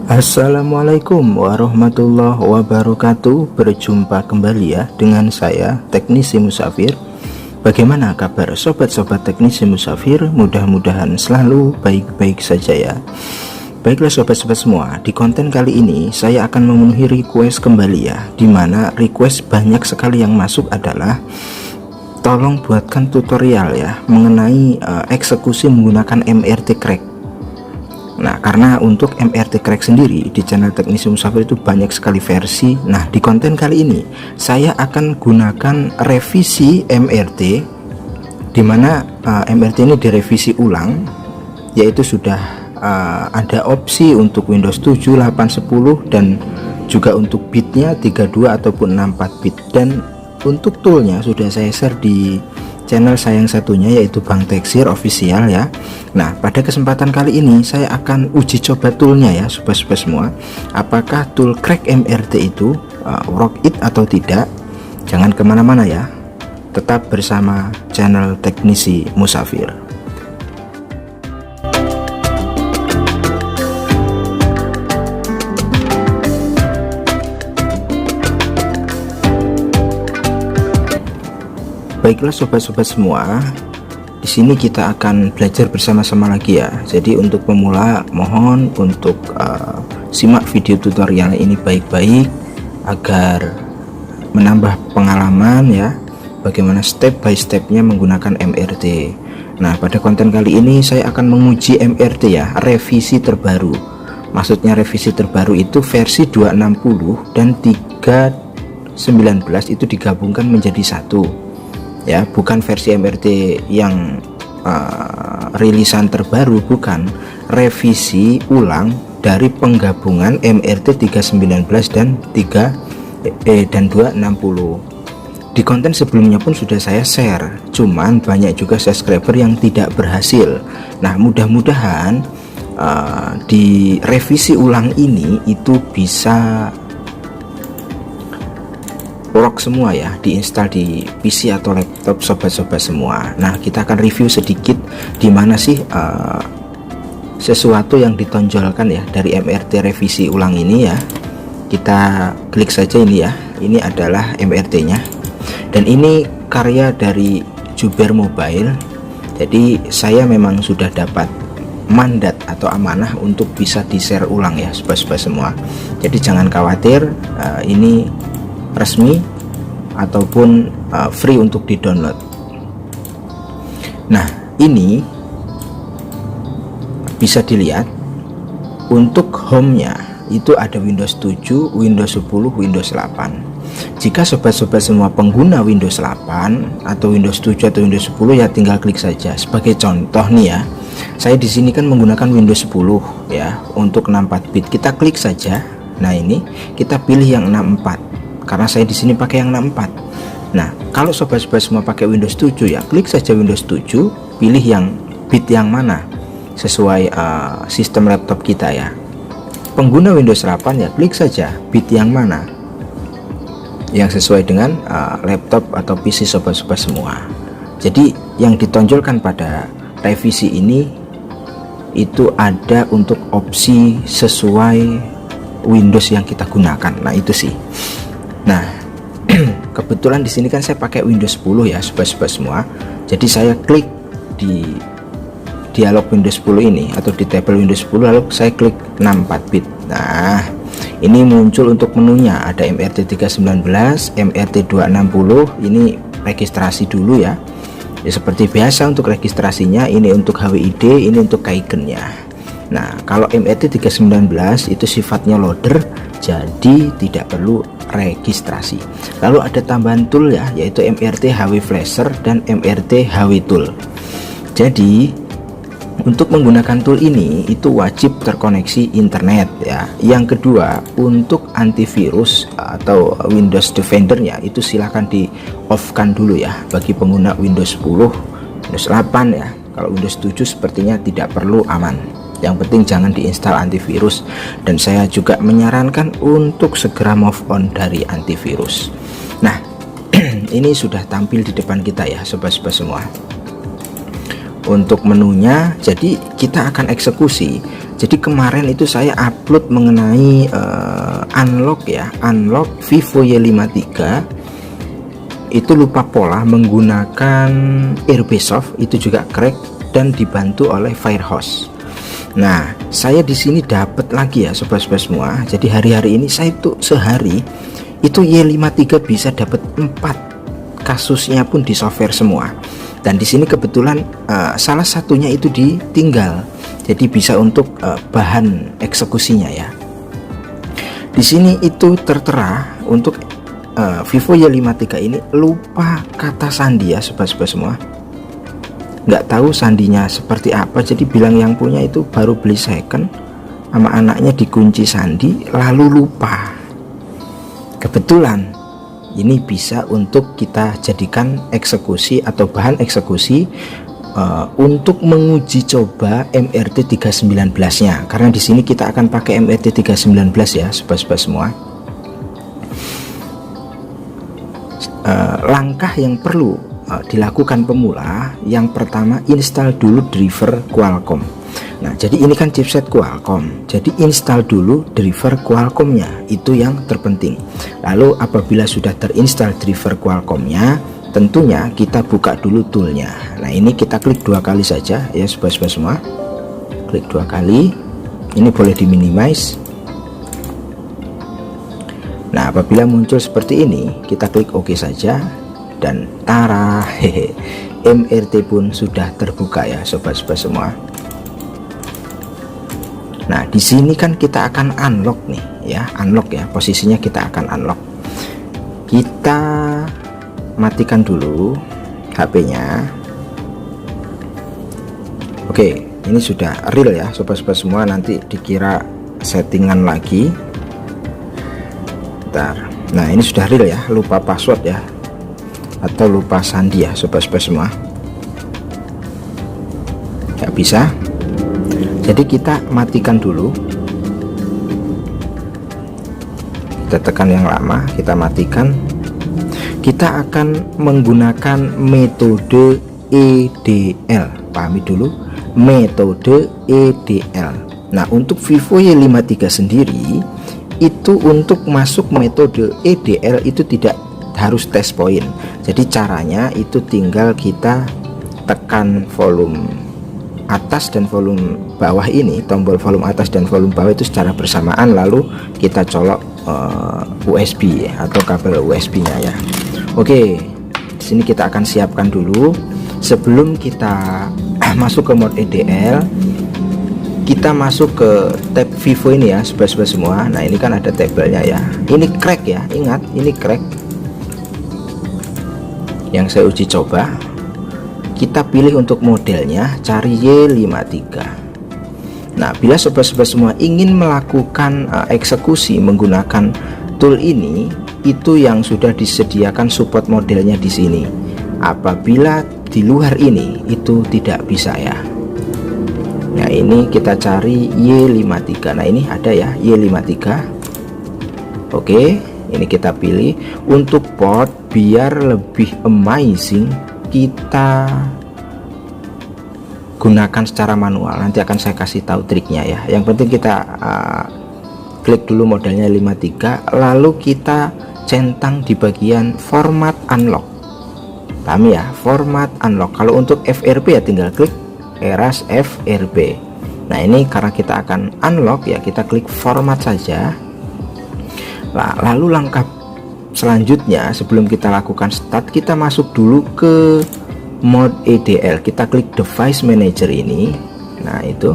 Assalamualaikum warahmatullahi wabarakatuh. Berjumpa kembali ya dengan saya Teknisi Musafir. Bagaimana kabar sobat-sobat Teknisi Musafir? Mudah-mudahan selalu baik-baik saja ya. Baiklah sobat-sobat semua, di konten kali ini saya akan memenuhi request kembali ya, dimana request banyak sekali yang masuk adalah tolong buatkan tutorial ya mengenai eksekusi menggunakan MRT Crack. Nah, karena untuk MRT Crack sendiri di channel Teknisi Musafir itu banyak sekali versi. Nah, di konten kali ini saya akan gunakan revisi MRT, dimana MRT ini direvisi ulang, yaitu sudah ada opsi untuk Windows 7, 8, 10 dan juga untuk bitnya 32 ataupun 64 bit. Dan untuk toolnya sudah saya share di channel saya yang satunya, yaitu Bang Teksir Official ya. Nah, pada kesempatan kali ini saya akan uji coba toolnya ya sobat-sobat semua, apakah tool Crack MRT itu work it atau tidak. Jangan kemana-mana ya, tetap bersama channel Teknisi Musafir. Baiklah sobat-sobat semua, di sini kita akan belajar bersama-sama lagi ya. Jadi untuk pemula mohon untuk simak video tutorial ini baik-baik agar menambah pengalaman ya, bagaimana step by stepnya menggunakan MRT. Nah, pada konten kali ini saya akan menguji MRT ya, revisi terbaru. Maksudnya revisi terbaru itu versi 260 dan 319 itu digabungkan menjadi satu ya, bukan versi MRT yang rilisan terbaru, bukan, revisi ulang dari penggabungan MRT 319 dan 260. Di konten sebelumnya pun sudah saya share, cuman banyak juga subscriber yang tidak berhasil. Nah, mudah-mudahan di revisi ulang ini itu bisa work semua ya, diinstal di PC atau laptop sobat-sobat semua. Nah, kita akan review sedikit di mana sih sesuatu yang ditonjolkan ya dari MRT revisi ulang ini ya. Kita klik saja ini ya, ini adalah MRT-nya dan ini karya dari Juber Mobile. Jadi saya memang sudah dapat mandat atau amanah untuk bisa di-share ulang ya sobat-sobat semua. Jadi jangan khawatir, ini resmi ataupun free untuk di-download. Nah, ini bisa dilihat untuk home-nya itu ada Windows 7, Windows 10, Windows 8. Jika sobat-sobat semua pengguna Windows 8 atau Windows 7 atau Windows 10 ya tinggal klik saja. Sebagai contoh nih ya, saya di sini kan menggunakan Windows 10 ya untuk 64 bit. Kita klik saja. Nah, ini kita pilih yang 64. Karena saya di sini pakai yang 64. Nah, kalau sobat-sobat semua pakai Windows 7 ya, klik saja Windows 7, pilih yang bit yang mana sesuai sistem laptop kita ya. Pengguna Windows 8 ya, klik saja bit yang mana yang sesuai dengan laptop atau PC sobat-sobat semua. Jadi yang ditonjolkan pada revisi ini itu ada untuk opsi sesuai Windows yang kita gunakan. Nah, itu sih. Nah, kebetulan di sini kan saya pakai Windows 10 ya sobat-sobat semua. Jadi saya klik di dialog Windows 10 ini atau di tabel Windows 10, lalu saya klik 64 bit. Nah, ini muncul untuk menunya, ada MRT 319, MRT 260. Ini registrasi dulu ya. Ya seperti biasa untuk registrasinya, ini untuk HWID, ini untuk icon-nya. Nah, kalau MRT 319 itu sifatnya loader, jadi tidak perlu registrasi. Lalu ada tambahan tool ya, yaitu MRT HW Flasher dan MRT HW Tool. Jadi untuk menggunakan tool ini itu wajib terkoneksi internet ya. Yang kedua, untuk antivirus atau Windows Defender-nya itu silahkan di off kan dulu ya bagi pengguna Windows 10, Windows 8 ya. Kalau Windows 7 sepertinya tidak perlu, aman. Yang penting jangan diinstal antivirus, dan saya juga menyarankan untuk segera move on dari antivirus. Nah, ini sudah tampil di depan kita ya sobat-sobat semua. Untuk menunya, jadi kita akan eksekusi Jadi kemarin itu saya upload mengenai unlock Vivo Y53 itu lupa pola menggunakan Airbesoft, itu juga crack dan dibantu oleh Firehose. Nah, saya di sini dapat lagi ya sobat-sobat semua. Jadi hari-hari ini saya itu sehari itu Y53 bisa dapat 4 kasusnya pun di software semua. Dan di sini kebetulan salah satunya itu ditinggal, jadi bisa untuk bahan eksekusinya ya. Di sini itu tertera untuk Vivo Y53 ini lupa kata sandi ya sobat-sobat semua. Nggak tahu sandinya seperti apa, jadi bilang yang punya itu baru beli second sama anaknya dikunci sandi lalu lupa. Kebetulan ini bisa untuk kita jadikan eksekusi atau bahan eksekusi untuk menguji coba MRT 319 nya, karena di sini kita akan pakai MRT 319 ya sobat-sobat semua. Langkah yang perlu dilakukan pemula, yang pertama install dulu driver Qualcomm. Nah, jadi ini kan chipset Qualcomm, jadi install dulu driver Qualcomm-nya, itu yang terpenting. Lalu apabila sudah terinstall driver Qualcomm-nya, tentunya kita buka dulu toolnya. Nah, ini kita klik 2 kali saja ya sobat-sobat semua, klik 2 kali, ini boleh di minimize. Nah, apabila muncul seperti ini, kita klik OK saja dan tara, MRT pun sudah terbuka ya sobat-sobat semua. Nah, di sini kan kita akan unlock nih ya, unlock ya, posisinya kita akan unlock. Kita matikan dulu HP-nya. Oke, ini sudah real ya sobat-sobat semua, nanti dikira settingan lagi. Bentar. Nah, ini sudah real ya, lupa password ya, atau lupa sandi ya sobat-sobat semua. Nggak bisa. Jadi kita matikan dulu, kita tekan yang lama, kita matikan. Kita akan menggunakan metode EDL, pahami dulu metode EDL. Nah, untuk Vivo Y53 sendiri itu untuk masuk metode EDL itu tidak harus test point. Jadi caranya itu tinggal kita tekan volume atas dan volume bawah ini, tombol volume atas dan volume bawah itu secara bersamaan, lalu kita colok USB atau kabel USB nya ya. Oke, di sini kita akan siapkan dulu sebelum kita masuk ke mode EDL. Kita masuk ke tab Vivo ini ya sobat-sobat semua. Nah, ini kan ada tabelnya ya, ini crack ya, ingat ini crack yang saya uji coba. Kita pilih untuk modelnya, cari Y53. Nah, bila sobat-sobat semua ingin melakukan eksekusi menggunakan tool ini, itu yang sudah disediakan support modelnya di sini. Apabila di luar ini itu tidak bisa ya. Nah, ini kita cari Y53. Nah, ini ada ya Y53. Oke, ini kita pilih untuk port biar lebih amazing. Kita gunakan secara manual, nanti akan saya kasih tahu triknya ya. Yang penting kita klik dulu modelnya 53, lalu kita centang di bagian format unlock. Paham ya, format unlock. Kalau untuk FRP ya tinggal klik eras FRP. Nah, ini karena kita akan unlock ya, kita klik format saja. Nah, lalu langkah selanjutnya sebelum kita lakukan start, kita masuk dulu ke mode EDL. Kita klik device manager ini. Nah, itu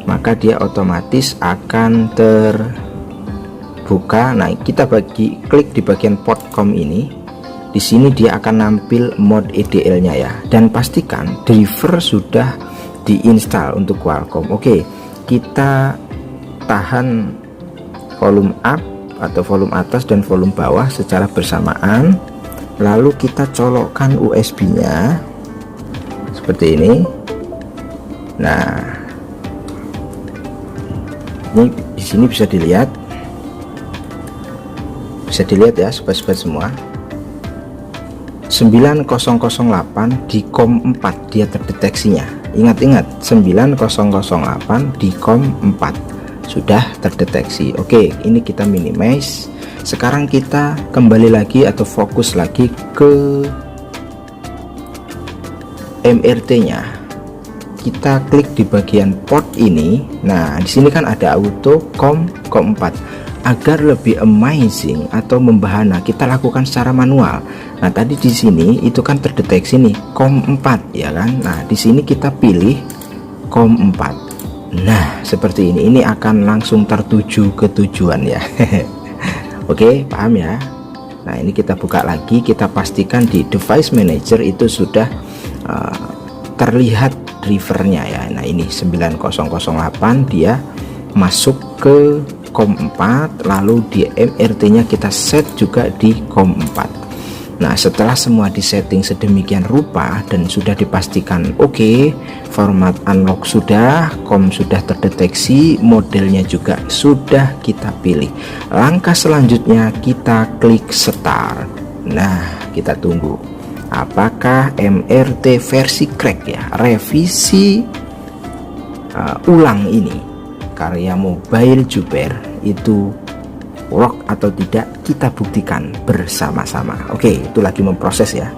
maka dia otomatis akan terbuka. Nah, kita klik di bagian portcom ini. Di sini dia akan nampil mode EDL nya ya, dan pastikan driver sudah diinstal untuk Qualcomm. Oke, kita tahan volume up atau volume atas dan volume bawah secara bersamaan, lalu kita colokkan USB nya seperti ini. Nah, ini di sini bisa dilihat ya sobat-sobat semua, 9008 di COM 4 dia terdeteksinya. ingat-ingat 9008 di COM4 sudah terdeteksi. Oke, ini kita minimize. Sekarang kita kembali lagi atau fokus lagi ke MRT nya. Kita klik di bagian port ini. Nah, di sini kan ada auto COM4. Agar lebih amazing atau membahana, kita lakukan secara manual. Nah, tadi di sini itu kan terdeteksi nih COM4 ya kan. Nah, di sini kita pilih COM4. Nah, seperti ini. Ini akan langsung tertuju ke tujuan ya. Oke, paham ya? Nah, ini kita buka lagi, kita pastikan di device manager itu sudah terlihat drivernya ya. Nah, ini 9008 dia masuk ke COM4, lalu di MRT nya kita set juga di COM4. Nah, setelah semua disetting sedemikian rupa dan sudah dipastikan oke, format unlock sudah, COM sudah terdeteksi, modelnya juga sudah kita pilih. Langkah selanjutnya kita klik start. Nah, kita tunggu apakah MRT versi crack ya, revisi ulang ini karya mobile Jubair itu work atau tidak, kita buktikan bersama-sama. Oke, itu lagi memproses ya.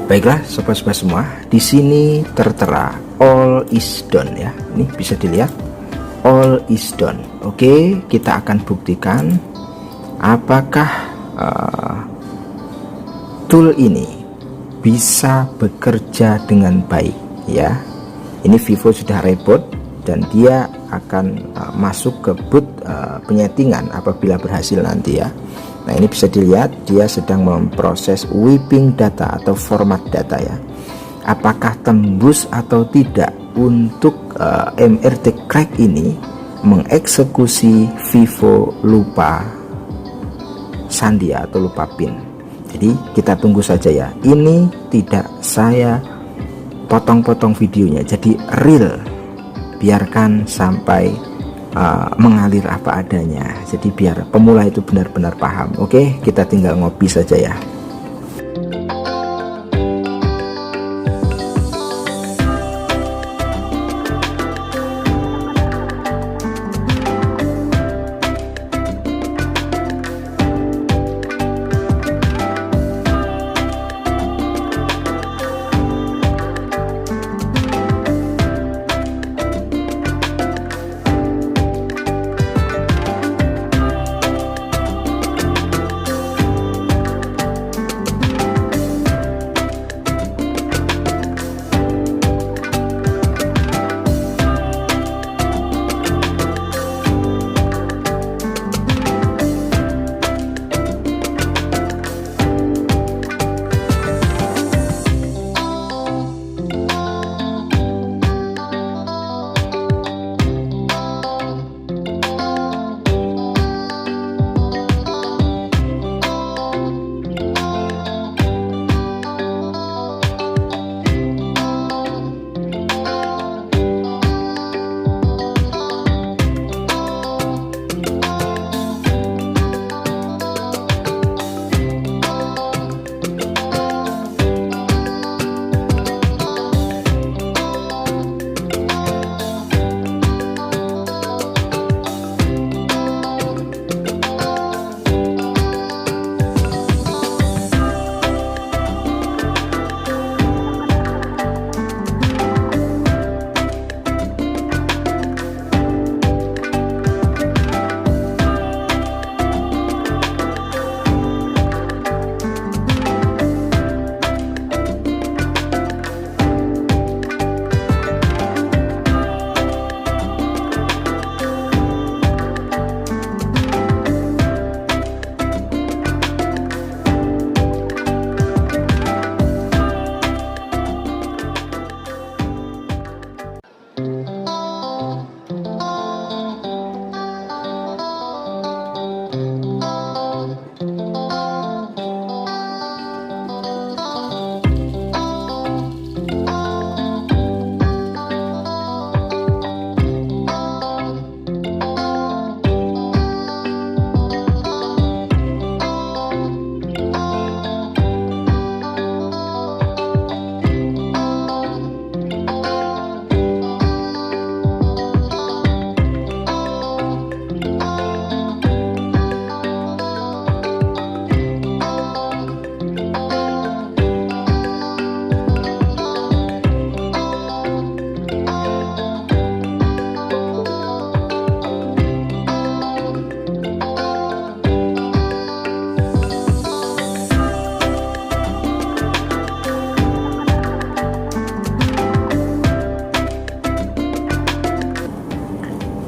Baiklah sobat-sobat semua, di sini tertera all is done ya. Ini bisa dilihat all is done. Oke, kita akan buktikan apakah tool ini bisa bekerja dengan baik ya. Ini Vivo sudah reboot dan dia akan masuk ke boot penyetingan apabila berhasil nanti ya. Nah, ini bisa dilihat dia sedang memproses whipping data atau format data ya. Apakah tembus atau tidak untuk MRT crack ini mengeksekusi Vivo lupa sandi atau lupa pin. Jadi kita tunggu saja ya. Ini tidak saya potong-potong videonya, jadi real, biarkan sampai mengalir apa adanya, jadi biar pemula itu benar-benar paham. Oke, kita tinggal ngopi saja ya.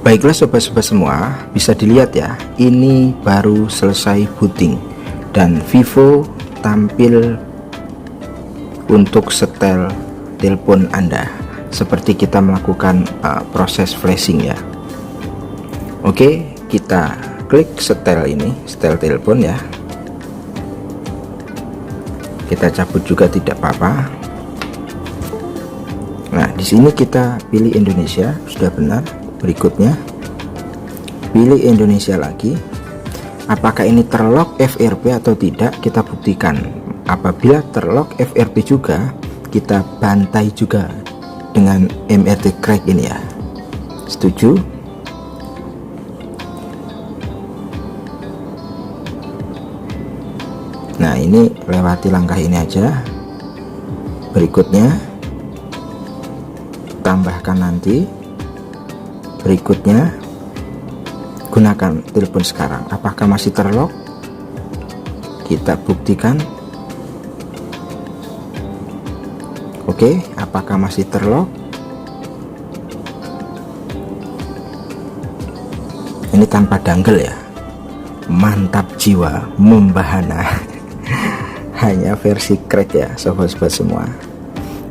Baiklah sobat-sobat semua, bisa dilihat ya, ini baru selesai booting dan Vivo tampil untuk setel telepon Anda seperti kita melakukan proses flashing ya. Oke, kita klik setel ini, setel telepon ya. Kita cabut juga tidak apa-apa. Nah, di sini kita pilih Indonesia, sudah benar. Berikutnya pilih Indonesia lagi. Apakah ini terlock FRP atau tidak, kita buktikan. Apabila terlock FRP juga, kita bantai juga dengan MRT crack ini ya. Setuju? Nah, ini lewati langkah ini aja. Berikutnya tambahkan nanti. Berikutnya gunakan telepon sekarang. Apakah masih terlock? Kita buktikan. Oke, apakah masih terlock? Ini tanpa dangle ya. Mantap jiwa, membahana. Hanya versi crack ya sobat-sobat semua.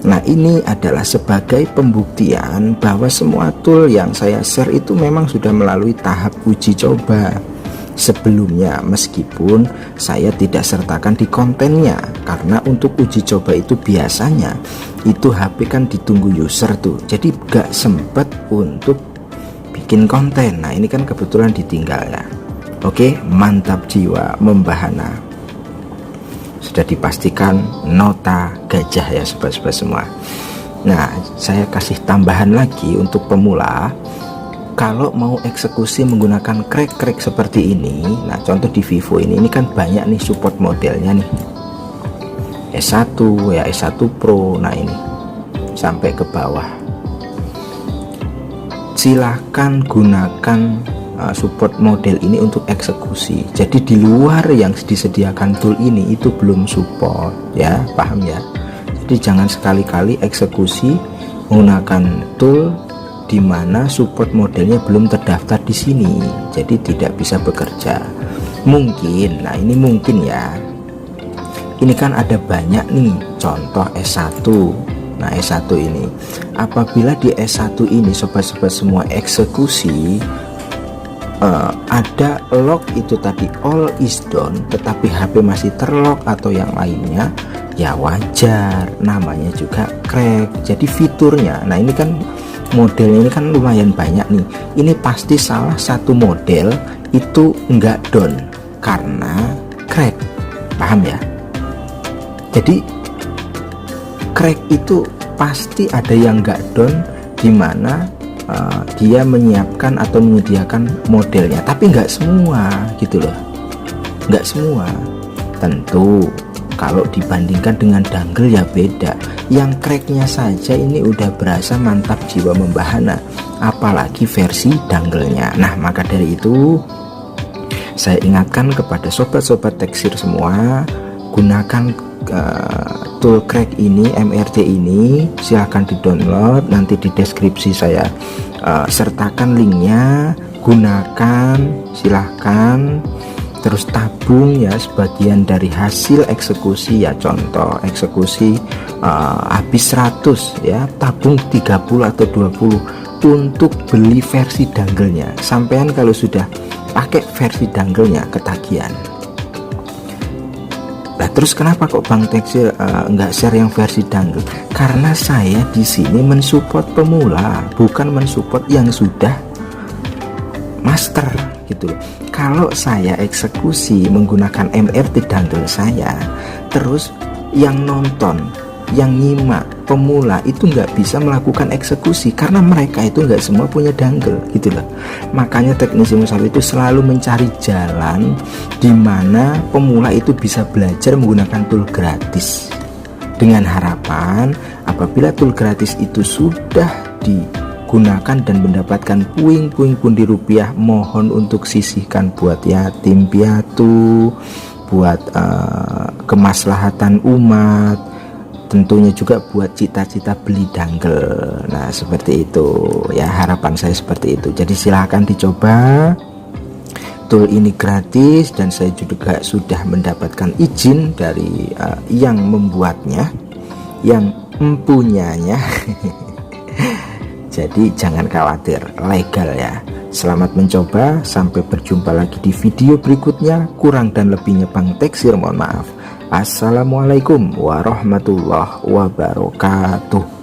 Nah, ini adalah sebagai pembuktian bahwa semua tool yang saya share itu memang sudah melalui tahap uji coba sebelumnya, meskipun saya tidak sertakan di kontennya, karena untuk uji coba itu biasanya itu HP kan ditunggu user tuh, jadi gak sempet untuk bikin konten. Nah, ini kan kebetulan ditinggal ya. Oke, mantap jiwa, membahana. Sudah dipastikan nota gajah ya sobat-sobat semua. Nah, saya kasih tambahan lagi untuk pemula. Kalau mau eksekusi menggunakan crack seperti ini, nah contoh di Vivo ini kan banyak nih support modelnya nih, S1 ya, S1 Pro. Nah, ini sampai ke bawah. Silahkan gunakan support model ini untuk eksekusi. Jadi di luar yang disediakan tool ini itu belum support ya, paham ya. Jadi jangan sekali-kali eksekusi menggunakan tool di mana support modelnya belum terdaftar di sini, jadi tidak bisa bekerja. Mungkin, nah ini mungkin ya, ini kan ada banyak nih contoh S1. Nah, S1 ini apabila di S1 ini sobat-sobat semua eksekusi ada lock itu tadi all is done, tetapi HP masih terlock atau yang lainnya, ya wajar, namanya juga crack. Jadi fiturnya, nah ini kan modelnya ini kan lumayan banyak nih, ini pasti salah satu model itu enggak down karena crack, paham ya. Jadi crack itu pasti ada yang enggak down, dimana dia menyiapkan atau menyediakan modelnya, tapi nggak semua gitu loh, nggak semua. Tentu kalau dibandingkan dengan dangle ya beda. Yang cracknya saja ini udah berasa mantap jiwa, membahana, apalagi versi danglenya. Nah, maka dari itu saya ingatkan kepada sobat-sobat teksir semua, gunakan tool crack ini, MRT ini, silahkan di download, nanti di deskripsi saya sertakan linknya, gunakan, silahkan, terus tabung ya sebagian dari hasil eksekusi ya. Contoh eksekusi habis 100 ya, tabung 30 atau 20 untuk beli versi danglenya. Sampean kalau sudah pakai versi danglenya ketagihan. Nah, terus kenapa kok Bang Teksir nggak share yang versi dangle? Karena saya di sini mensupport pemula, bukan mensupport yang sudah master gitu loh. Kalau saya eksekusi menggunakan MRT dangle saya, terus yang nonton, yang nyimak pemula itu nggak bisa melakukan eksekusi karena mereka itu nggak semua punya dangle gitu loh. Makanya teknisi musafir itu selalu mencari jalan di mana pemula itu bisa belajar menggunakan tool gratis, dengan harapan apabila tool gratis itu sudah digunakan dan mendapatkan puing-puing pundi rupiah, mohon untuk sisihkan buat yatim piatu, buat kemaslahatan umat. tentunya juga buat cita-cita beli dangle. Nah seperti itu ya, harapan saya seperti itu. Jadi silahkan dicoba, tool ini gratis dan saya juga sudah mendapatkan izin dari yang membuatnya, yang mempunyanya. Jadi jangan khawatir, legal ya. Selamat mencoba, sampai berjumpa lagi di video berikutnya. Kurang dan lebihnya Bang Teksir mohon maaf. Assalamualaikum warahmatullahi wabarakatuh.